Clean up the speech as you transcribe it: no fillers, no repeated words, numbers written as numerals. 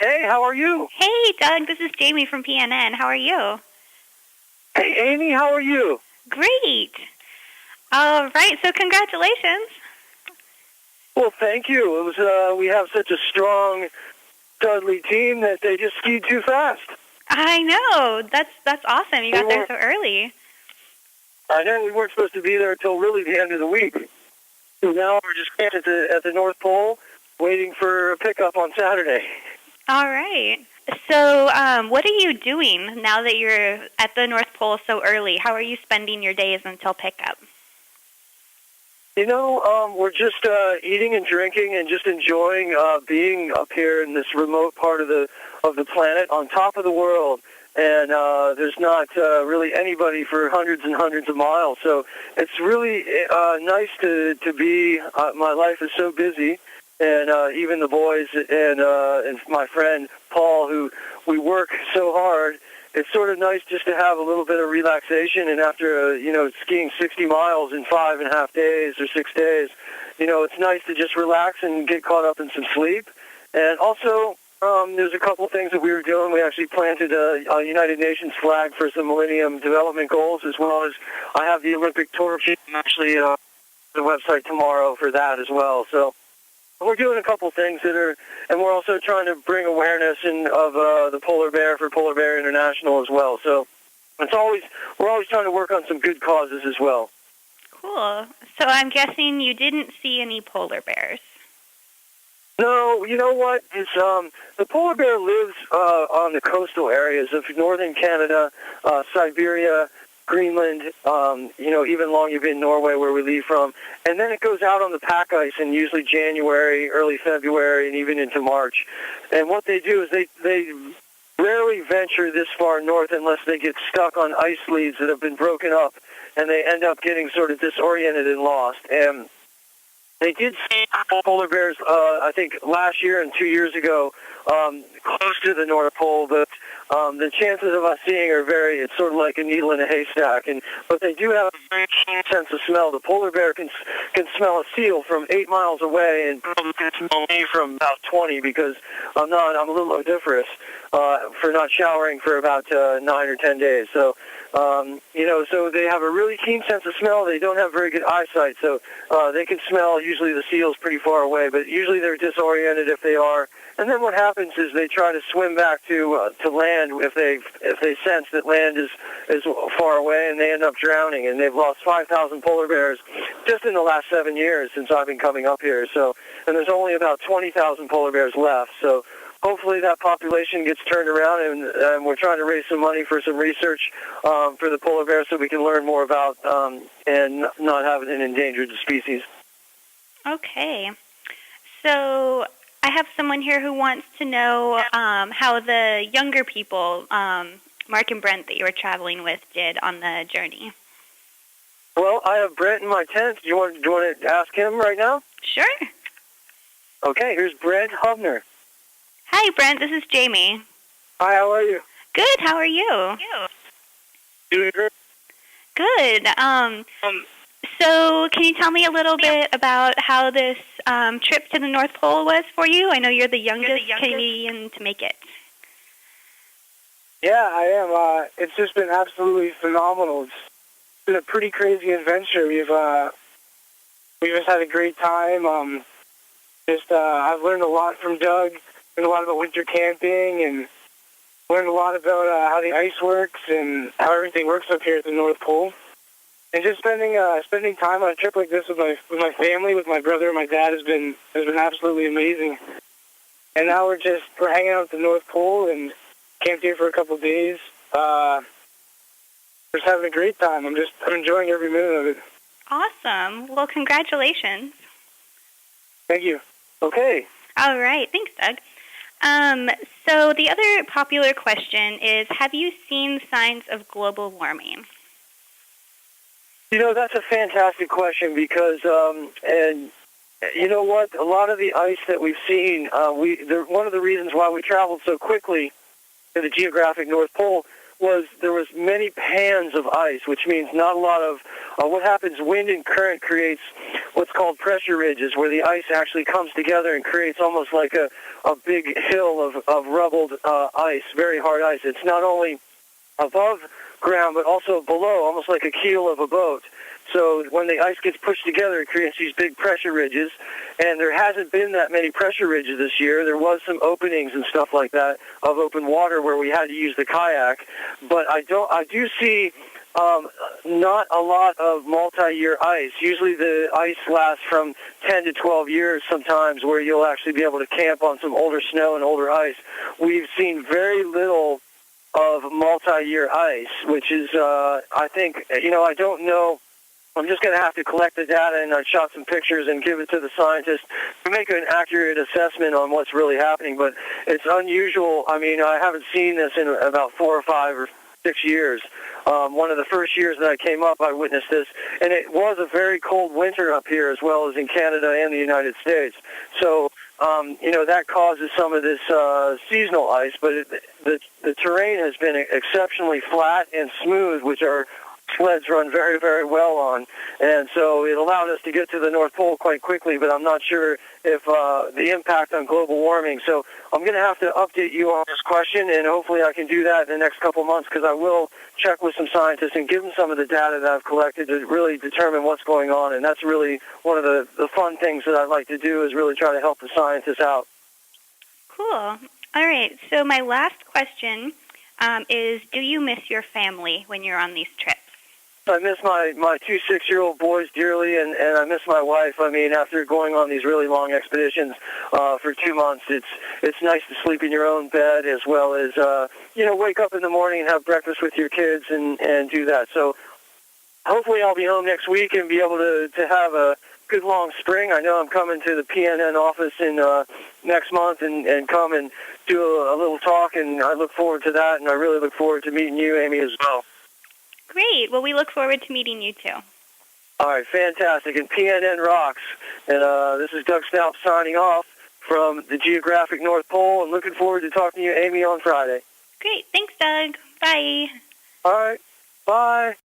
Hey, how are you? Hey, Doug, this is Jamie from PNN. How are you? Hey, Amy, how are you? Great. All right, so congratulations. Well, thank you. It was we have such a strong Dudley team that they just skied too fast. I know. That's awesome. You got there so early. I know we weren't supposed to be there until really the end of the week. So now we're just camped at the North Pole, waiting for a pickup on Saturday. All right. So, what are you doing now that you're at the North Pole so early? How are you spending your days until pickup? You know, we're just eating and drinking and just enjoying being up here in this remote part of the planet, on top of the world. And there's not really anybody for hundreds and hundreds of miles. So it's really nice to be. My life is so busy, and even the boys and my friend Paul, who we work so hard. It's sort of nice just to have a little bit of relaxation, and after skiing 60 miles in 5.5 days or 6 days, it's nice to just relax and get caught up in some sleep. And also, there's a couple of things that we were doing. We actually planted a United Nations flag for some Millennium Development Goals, as well as I have the Olympic torch actually the website tomorrow for that as well. So we're doing a couple things and we're also trying to bring awareness of the polar bear for Polar Bear International as well. So we're always trying to work on some good causes as well. Cool. So I'm guessing you didn't see any polar bears. No, you know what? The polar bear lives on the coastal areas of northern Canada, Siberia, Greenland, even Longyearbyen, Norway, where we leave from. And then it goes out on the pack ice in usually January, early February, and even into March. And what they do is they rarely venture this far north unless they get stuck on ice leads that have been broken up, and they end up getting sort of disoriented and lost. And they did see polar bears, I think, last year and 2 years ago, close to the North Pole, but the chances of us seeing are it's sort of like a needle in a haystack. But they do have a very keen sense of smell. The polar bear can smell a seal from 8 miles away, and probably can smell me from about 20 because I'm a little odoriferous for not showering for about 9 or 10 days. So, so they have a really keen sense of smell. They don't have very good eyesight, so they can smell usually the seals pretty far away, but usually they're disoriented if they are. And then what happens is they try to swim back to land if they sense that land is far away, and they end up drowning. And they've lost 5,000 polar bears just in the last 7 years since I've been coming up here. So, and there's only about 20,000 polar bears left. So hopefully that population gets turned around, and we're trying to raise some money for some research for the polar bear so we can learn more about and not have an endangered species. Okay. So I have someone here who wants to know how the younger people, Mark and Brent, that you were traveling with, did on the journey. Well, I have Brent in my tent. Do you want to ask him right now? Sure. Okay, here's Brent Hubner. Hi, Brent. This is Jamie. Hi, how are you? Good. How are you? Doing good. Good. So can you tell me a little bit about how this trip to the North Pole was for you? I know you're the youngest Canadian to make it. Yeah, I am. It's just been absolutely phenomenal. It's been a pretty crazy adventure. We've just had a great time. I've learned a lot from Doug. Learned a lot about winter camping, and learned a lot about how the ice works and how everything works up here at the North Pole. And just spending time on a trip like this with my family, with my brother and my dad has been absolutely amazing. And now we're hanging out at the North Pole and camped here for a couple of days. Just having a great time. I'm enjoying every minute of it. Awesome. Well, congratulations. Thank you. Okay. All right. Thanks, Doug. So the other popular question is, have you seen signs of global warming? That's a fantastic question because, and you know what? A lot of the ice that we've seen, one of the reasons why we traveled so quickly to the geographic North Pole was there was many pans of ice, which means not a lot of what happens, wind and current creates what's called pressure ridges, where the ice actually comes together and creates almost like a big hill of rubbled ice, very hard ice. It's not only above ground, but also below, almost like a keel of a boat. So when the ice gets pushed together, it creates these big pressure ridges, and there hasn't been that many pressure ridges this year. There was some openings and stuff like that of open water where we had to use the kayak, but I do see not a lot of multi-year ice. Usually the ice lasts from 10 to 12 years sometimes, where you'll actually be able to camp on some older snow and older ice. We've seen very little of multi-year ice, which is, I think, I don't know. I'm just going to have to collect the data, and I shot some pictures and give it to the scientists to make an accurate assessment on what's really happening. But it's unusual. I mean, I haven't seen this in about 4 or 5 or 6 years. One of the first years that I came up, I witnessed this, and it was a very cold winter up here as well as in Canada and the United States. So, that causes some of this seasonal ice, but the terrain has been exceptionally flat and smooth, which our sleds run very, very well on. And so it allowed us to get to the North Pole quite quickly, but I'm not sure if the impact on global warming. So I'm going to have to update you on this question, and hopefully I can do that in the next couple months, because I will check with some scientists and give them some of the data that I've collected to really determine what's going on. And that's really one of the fun things that I'd like to do, is really try to help the scientists out. Cool. All right. So my last question is, do you miss your family when you're on these trips? I miss my 2 6-year-old boys dearly, and I miss my wife. I mean, after going on these really long expeditions for 2 months, it's nice to sleep in your own bed, as well as wake up in the morning and have breakfast with your kids and do that. So hopefully I'll be home next week and be able to have a good long spring. I know I'm coming to the PNN office in next month and come and do a little talk, and I look forward to that, and I really look forward to meeting you, Amy, as well. Great. Well, we look forward to meeting you, too. All right, fantastic. And PNN rocks. And this is Doug Stoup signing off from the geographic North Pole, and looking forward to talking to you, Amy, on Friday. Great. Thanks, Doug. Bye. All right. Bye.